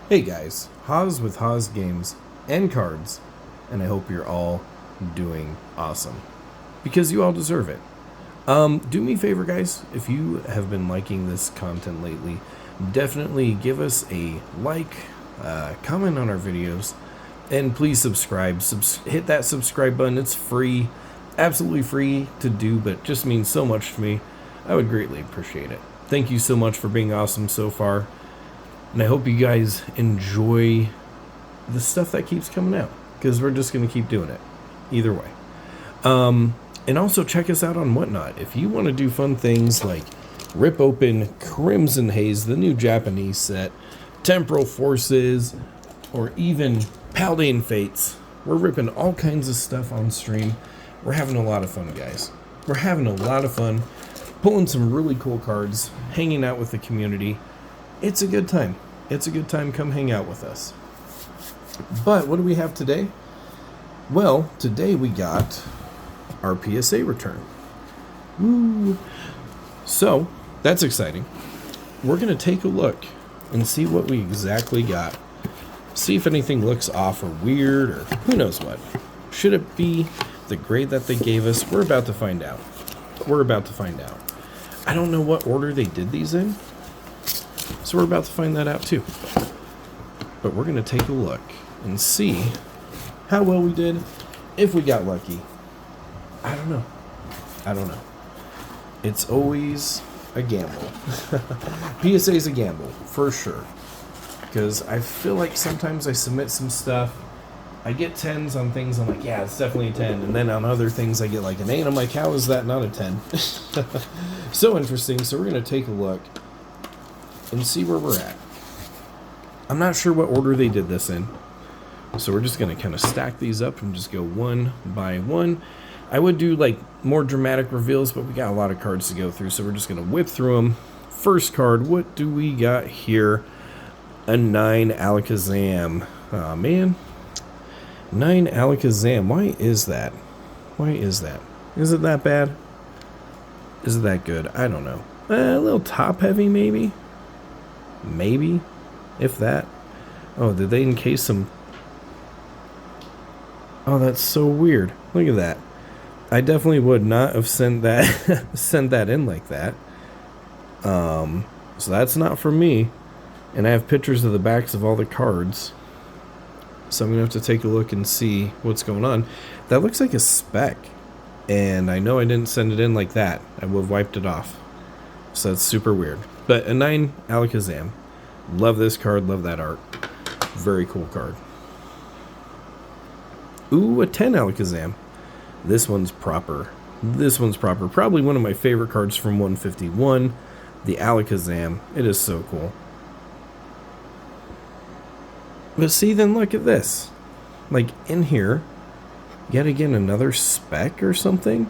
Hey guys, Haas with Haas Games and Cards, and I hope you're all doing awesome, because you all deserve it. Do me a favor guys, if you have been liking this content lately, definitely give us a like, comment on our videos, and please subscribe. Hit that subscribe button, it's free, absolutely free to do, but just means so much to me. I would greatly appreciate it. Thank you so much for being awesome so far. And I hope you guys enjoy the stuff that keeps coming out, because we're just going to keep doing it either way. And also check us out on Whatnot. If you want to do fun things like rip open Crimson Haze, the new Japanese set, Temporal Forces, or even Paldean Fates, we're ripping all kinds of stuff on stream. We're having a lot of fun, guys. We're having a lot of fun, pulling some really cool cards, hanging out with the community. It's a good time. It's a good time. Come hang out with us. But what do we have today? Well, today we got our PSA return. Woo! So, that's exciting. We're going to take a look and see what we exactly got. See if anything looks off or weird or who knows what. Should it be the grade that they gave us? We're about to find out. We're about to find out. I don't know what order they did these in, so we're about to find that out too. But we're going to take a look and see how well we did, if we got lucky. I don't know. I don't know. It's always a gamble. PSA is a gamble, for sure. Because I feel like sometimes I submit some stuff, I get 10s on things, I'm like, yeah, it's definitely a 10. And then on other things, I get like an 8. I'm like, how is that not a 10? So interesting. So we're going to take a look and see where we're at. I'm not sure what order they did this in, so we're just going to kind of stack these up and just go one by one. I would do like more dramatic reveals, but we got a lot of cards to go through, so we're just going to whip through them. First card, what do we got here? A 9 Alakazam. Oh man, 9 Alakazam. Why is that? Why is that? Is it that bad? Is it that good? I don't know. A little top heavy maybe? Maybe, if that. Oh, did they encase some? Oh, that's so weird. Look at that. I definitely would not have sent that sent that in like that. So that's not for me. And I have pictures of the backs of all the cards, so I'm gonna have to take a look and see what's going on. That looks like a spec, and I know I didn't send it in like that. I would have wiped it off. So that's super weird. But a 9 Alakazam. Love this card, love that art. Very cool card. Ooh, a 10 Alakazam. This one's proper. This one's proper. Probably one of my favorite cards from 151. The Alakazam. It is so cool. But see, then look at this. Like, in here, yet again, another spec or something.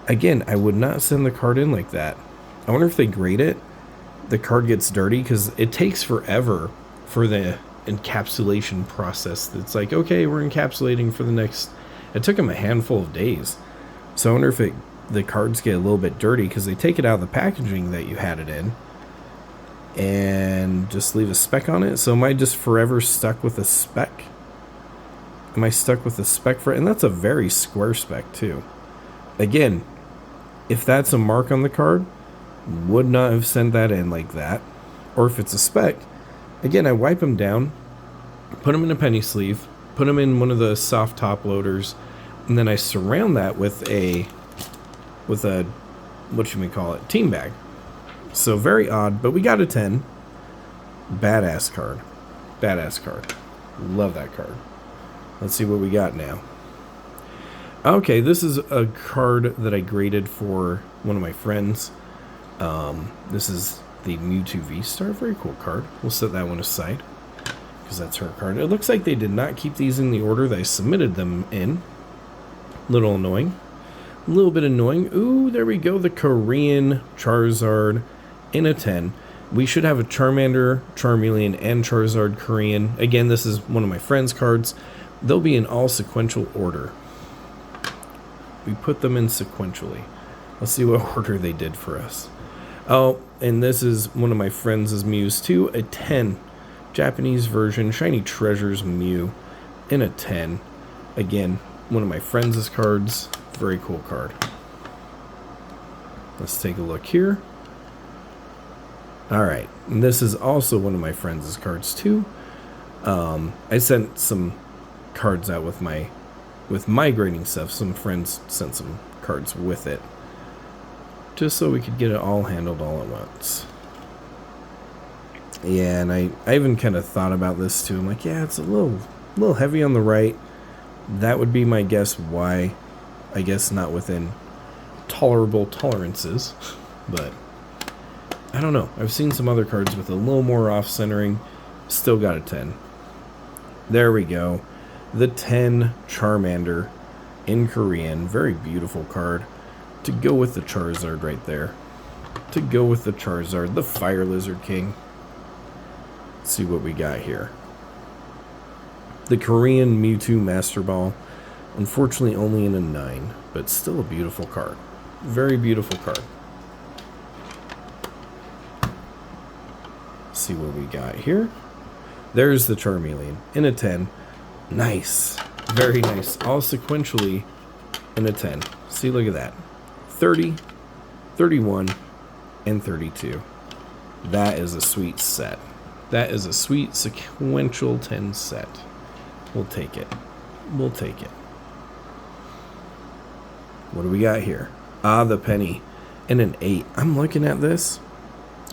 Again, I would not send the card in like that. I wonder if they grade it. The card gets dirty, because it takes forever for the encapsulation process. It's like, okay, we're encapsulating for the next. It took them a handful of days. So I wonder if the cards get a little bit dirty, because they take it out of the packaging that you had it in and just leave a spec on it. So am I just forever stuck with a spec? Am I stuck with a spec for it? And that's a very square spec too. Again, if that's a mark on the card, would not have sent that in like that. Or if it's a spec, again, I wipe them down, put them in a penny sleeve, put them in one of the soft top loaders, and then I surround that with a what you may call it, team bag. So very odd, but we got a 10. Badass card. Badass card. Love that card. Let's see what we got now. Okay, this is a card that I graded for one of my friends. This is the Mewtwo V-Star. Very cool card. We'll set that one aside, because that's her card. It looks like they did not keep these in the order that I submitted them in. Little annoying. A little bit annoying. Ooh, there we go. The Korean Charizard in a 10. We should have a Charmander, Charmeleon, and Charizard Korean. Again, this is one of my friend's cards. They'll be in all sequential order. We put them in sequentially. Let's see what order they did for us. Oh, and this is one of my friends' Mews too, a 10. Japanese version, Shiny Treasures Mew in a 10. Again, one of my friends' cards. Very cool card. Let's take a look here. Alright, and this is also one of my friends' cards too. I sent some cards out with my grading stuff. Some friends sent some cards with it, just so we could get it all handled all at once. Yeah, and I even kind of thought about this too. I'm like, yeah, it's a little heavy on the right. That would be my guess why. I guess not within tolerable tolerances, but I don't know. I've seen some other cards with a little more off-centering. Still got a 10. There we go. The 10 Charmander in Korean. Very beautiful card. To go with the Charizard right there. To go with the Charizard. The Fire Lizard King. Let's see what we got here. The Korean Mewtwo Master Ball. Unfortunately only in a 9. But still a beautiful card. Very beautiful card. See what we got here. There's the Charmeleon in a 10. Nice. Very nice. All sequentially in a 10. See, look at that. 30, 31, and 32. That is a sweet set. That is a sweet sequential 10 set. We'll take it. We'll take it. What do we got here? Ah, the penny in an 8. I'm looking at this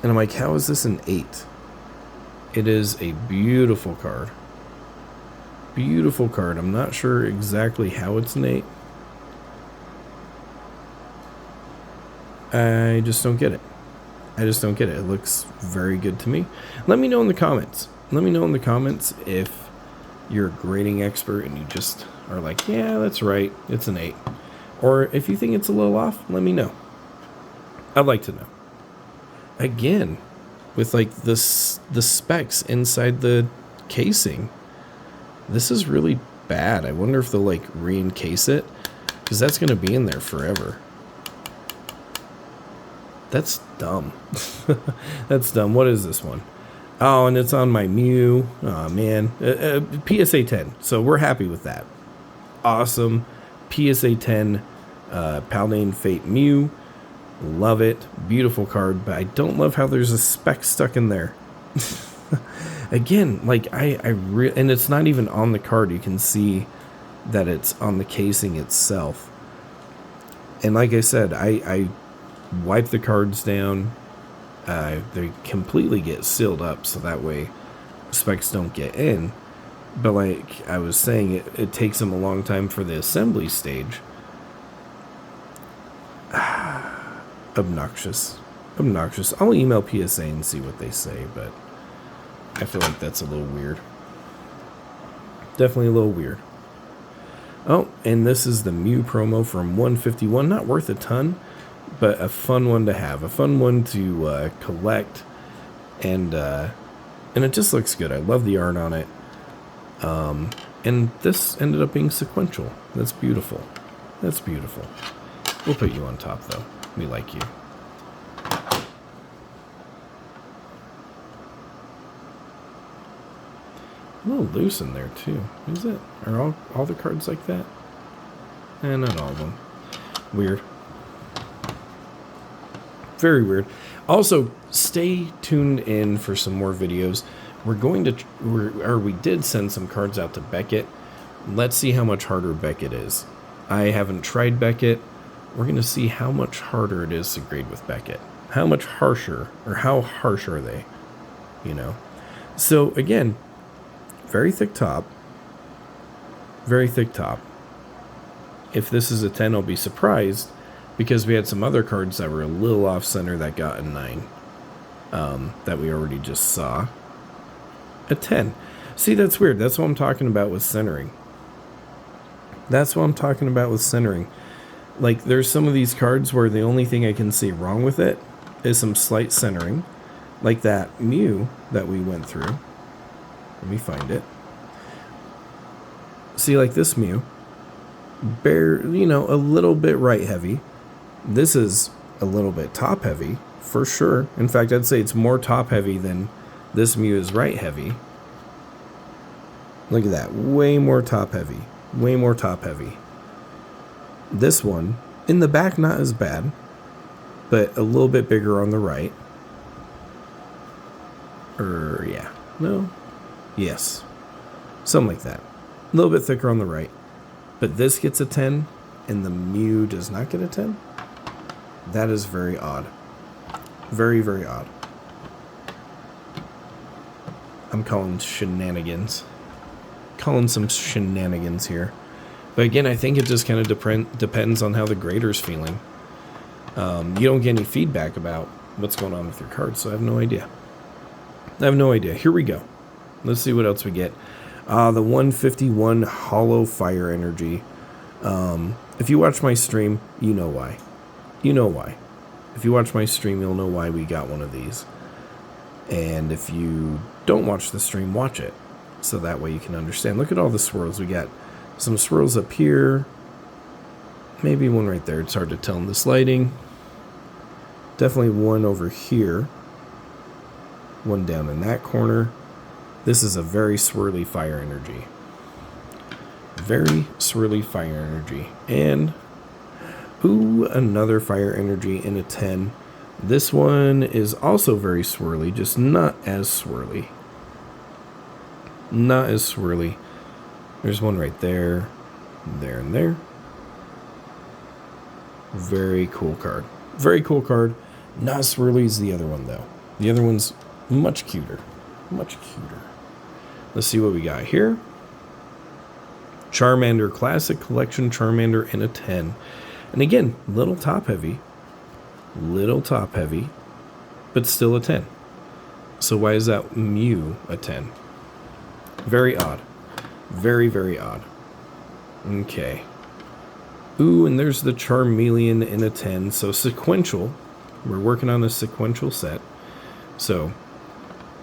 and I'm like, how is this an 8? It is a beautiful card. Beautiful card. I'm not sure exactly how it's an 8. I just don't get it. I just don't get it. It looks very good to me. Let me know in the comments. Let me know in the comments if you're a grading expert and you just are like, yeah, that's right. It's an 8. Or if you think it's a little off, let me know. I'd like to know. Again, with like the specs inside the casing, this is really bad. I wonder if they'll like re-encase it, because that's going to be in there forever. That's dumb. That's dumb. What is this one? Oh, and it's on my Mew. Oh, man. PSA 10. So we're happy with that. Awesome. PSA 10 Paldean Fate Mew. Love it. Beautiful card. But I don't love how there's a spec stuck in there. Again, like, and it's not even on the card. You can see that it's on the casing itself. And like I said, I wipe the cards down. They completely get sealed up, so that way specs don't get in. But like I was saying, it takes them a long time for the assembly stage. Obnoxious. Obnoxious. I'll email PSA and see what they say, but I feel like that's a little weird. Definitely a little weird. Oh, and this is the Mew promo from 151. Not worth a ton, but a fun one to have. A fun one to collect. And it just looks good. I love the art on it. And this ended up being sequential. That's beautiful. That's beautiful. We'll put you on top, though. We like you. A little loose in there, too. Is it? Are all the cards like that? Not all of them. Weird. Very weird. Also, stay tuned in for some more videos. We did send some cards out to Beckett. Let's see how much harder Beckett is. I haven't tried Beckett. We're going to see how much harder it is to grade with Beckett. How much harsher, or how harsh are they? You know? So, again, very thick top. Very thick top. If this is a 10, I'll be surprised, because we had some other cards that were a little off-center that got a 9. That we already just saw. A 10. See, that's weird. That's what I'm talking about with centering. That's what I'm talking about with centering. Like, there's some of these cards where the only thing I can see wrong with it is some slight centering. Like that Mew that we went through. Let me find it. See, like this Mew. A little bit right heavy. This is a little bit top heavy, for sure. In fact, I'd say it's more top heavy than This Mew is right heavy. Look at that. Way more top heavy. Way more top heavy. This one, in the back, not as bad, but a little bit bigger on the right. Yeah. No? Yes. Something like that. A little bit thicker on the right. But this gets a 10, and the Mew does not get a 10? That is very odd. Very, very odd. I'm calling shenanigans. Calling some shenanigans here. But again, I think it just kind of depends on how the grader's feeling. You don't get any feedback about what's going on with your cards, so I have no idea. Here we go. Let's see what else we get. The 151 Hollow Fire Energy. If you watch my stream, you know why. If you watch my stream, you'll know why we got one of these. And if you don't watch the stream, watch it. So that way you can understand. Look at all the swirls. We got some swirls up here. Maybe one right there. It's hard to tell in this lighting. Definitely one over here. One down in that corner. This is a very swirly fire energy. Very swirly fire energy. And, ooh, another fire energy in a 10. This one is also very swirly, just not as swirly. Not as swirly. There's one right there, there, and there. Very cool card. Very cool card. Not as swirly as the other one, though. The other one's much cuter. Much cuter. Let's see what we got here. Charmander, Classic Collection Charmander in a 10. And again, little top heavy. Little top heavy. But still a 10. So why is that Mew a 10? Very odd. Very, very odd. Okay. Ooh, and there's the Charmeleon in a 10. So sequential. We're working on a sequential set. So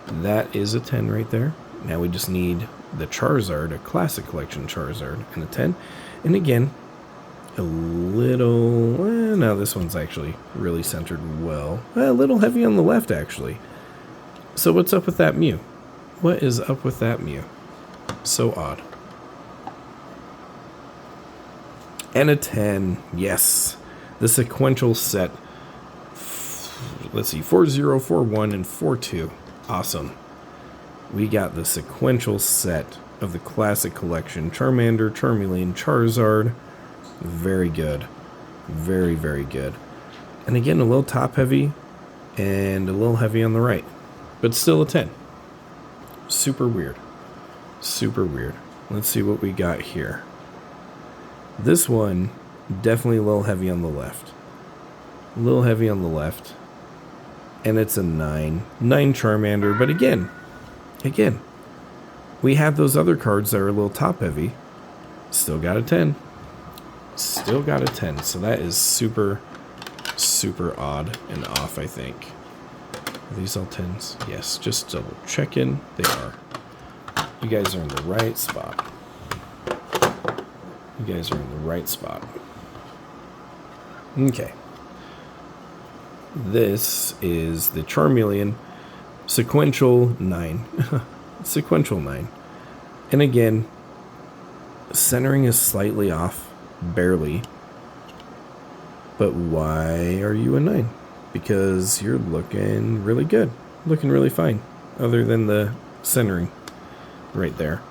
that is a 10 right there. Now we just need the Charizard, a Classic Collection Charizard in a 10. And again, a little... Well, no, this one's actually really centered well. A little heavy on the left, actually. So what's up with that Mew? What is up with that Mew? So odd. And a 10. Yes. The sequential set. Let's see. 4-0, 4-1, and 4-2. Awesome. We got the sequential set of the Classic Collection. Charmander, Charmeleon, Charizard. Very good. Very, very good. And again, a little top heavy and a little heavy on the right. But still a 10. Super weird. Super weird. Let's see what we got here. This one, definitely a little heavy on the left. A little heavy on the left. And it's a 9. 9 Charmander. But again, we have those other cards that are a little top heavy. Still got a 10. Still got a 10. So that is super, super odd and off, I think. Are these all 10s? Yes, just double checking. They are. You guys are in the right spot. You guys are in the right spot. Okay. This is the Charmeleon Sequential 9. Sequential 9. And again, centering is slightly off. Barely. But why are you a 9? Because you're looking really good. Looking really fine. Other than the centering right there.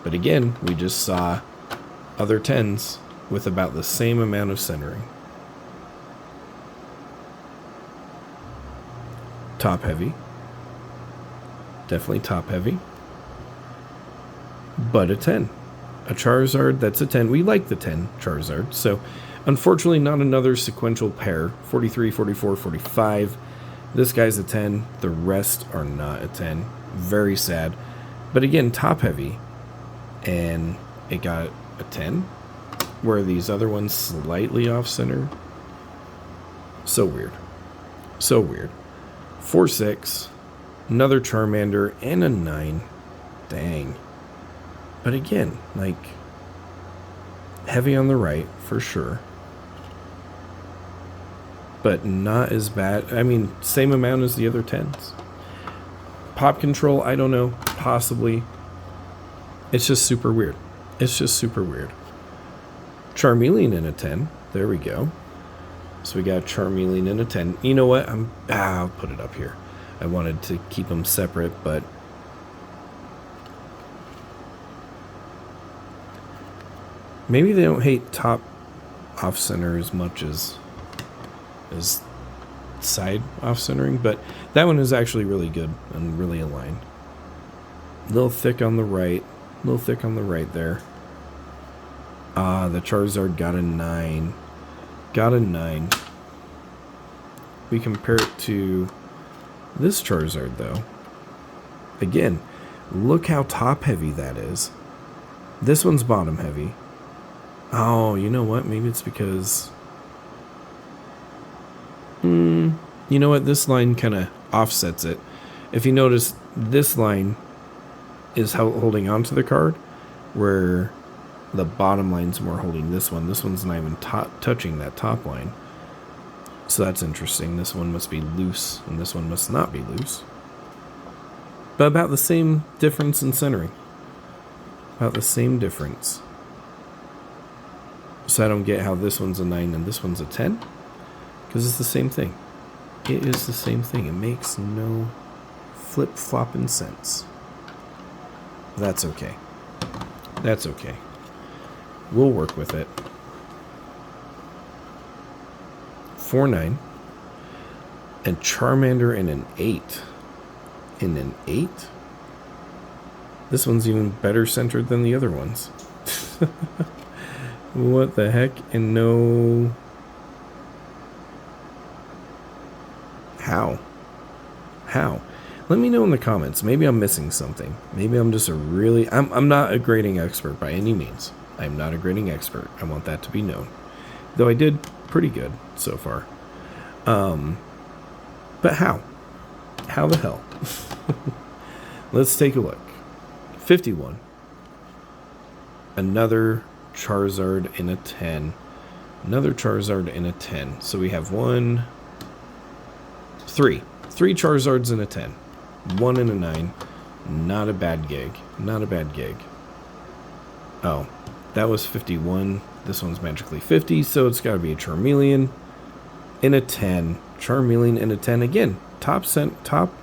But again, we just saw other 10s with about the same amount of centering. Top heavy. Definitely top heavy. But a 10. A Charizard, that's a 10. We like the 10 Charizard. So, unfortunately, not another sequential pair. 43, 44, 45. This guy's a 10. The rest are not a 10. Very sad. But again, top heavy. And it got a 10. Where these other ones slightly off center. So weird. So weird. 4-6. Another Charmander and a 9. Dang. But again, like, heavy on the right, for sure. But not as bad. I mean, same amount as the other 10s. Pop control, I don't know. Possibly. It's just super weird. It's just super weird. Charmeleon in a 10. There we go. So we got Charmeleon in a 10. You know what? I'll put it up here. I wanted to keep them separate, but maybe they don't hate top off center as much as side off centering, but that one is actually really good and really aligned. A little thick on the right. A little thick on the right there. The Charizard got a 9. Got a 9. We compare it to this Charizard, though. Again, look how top heavy that is. This one's bottom heavy. Oh, you know what? Maybe it's because... you know what? This line kind of offsets it. If you notice, this line is holding onto the card, where the bottom line's more holding this one. This one's not even touching that top line. So that's interesting. This one must be loose, and this one must not be loose. But about the same difference in centering. About the same difference. So I don't get how this one's a 9 and this one's a 10. Because it's the same thing. It is the same thing. It makes no flip-flopping sense. That's okay. That's okay. We'll work with it. 4-9. And Charmander in an 8. In an 8? This one's even better centered than the other ones. What the heck? And no... How? How? Let me know in the comments. Maybe I'm missing something. Maybe I'm just a really... I'm not a grading expert by any means. I'm not a grading expert. I want that to be known. Though I did pretty good so far. But how? How the hell? Let's take a look. 51. Another Charizard in a 10. Another Charizard in a 10. So we have 3 Charizards in a 10. 1 in a 9. Not a bad gig. Not a bad gig. Oh, that was 51. This one's magically 50, so it's got to be a Charmeleon in a 10. Charmeleon in a 10 again. Top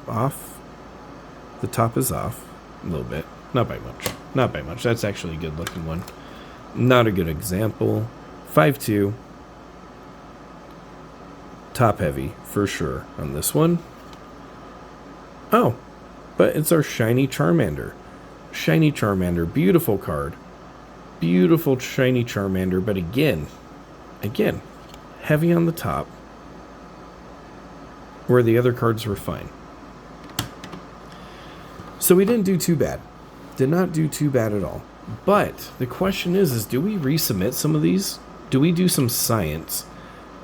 off. The top is off a little bit. Not by much. Not by much. That's actually a good looking one. Not a good example. 5-2. Top heavy for sure on this one. Oh, but it's our shiny Charmander. Shiny Charmander. Beautiful card. Beautiful shiny Charmander, but again, heavy on the top, where the other cards were fine. So we didn't do too bad. Did not do too bad at all. But the question is do we resubmit some of these? Do we do some science?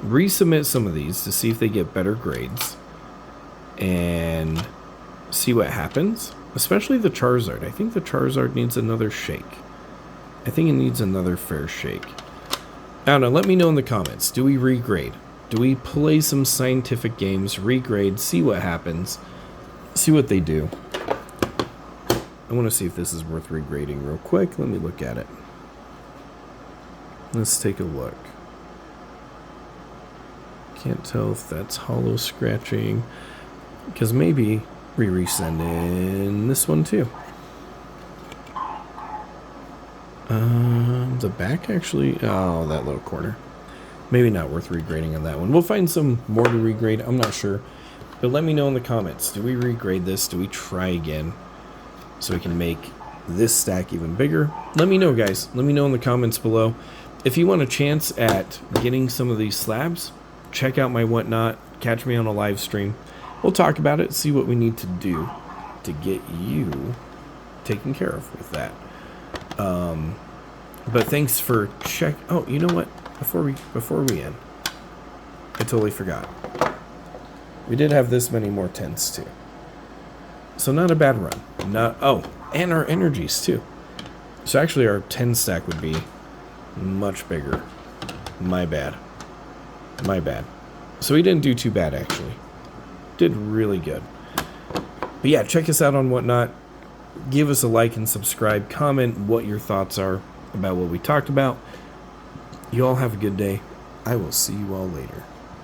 Resubmit some of these to see if they get better grades and see what happens? Especially the Charizard. I think the Charizard needs another shake. I think it needs another fair shake. I don't know. Let me know in the comments. Do we regrade? Do we play some scientific games, regrade, see what happens, see what they do? I want to see if this is worth regrading real quick. Let me look at it. Let's take a look. Can't tell if that's hollow scratching, because maybe we resend in this one too. The back actually, oh, that little corner. Maybe not worth regrading on that one. We'll find some more to regrade. I'm not sure. But let me know in the comments. Do we regrade this? Do we try again so we can make this stack even bigger? Let me know, guys. Let me know in the comments below. If you want a chance at getting some of these slabs, check out my Whatnot. Catch me on a live stream. We'll talk about it, see what we need to do to get you taken care of with that. But thanks for oh, you know what? Before we end, I totally forgot. We did have this many more 10s too. So not a bad run. And our energies too. So actually our 10 stack would be much bigger. My bad. My bad. So we didn't do too bad actually. Did really good. But yeah, check us out on Whatnot. Give us a like and subscribe. Comment what your thoughts are about what we talked about. You all have a good day. I will see you all later.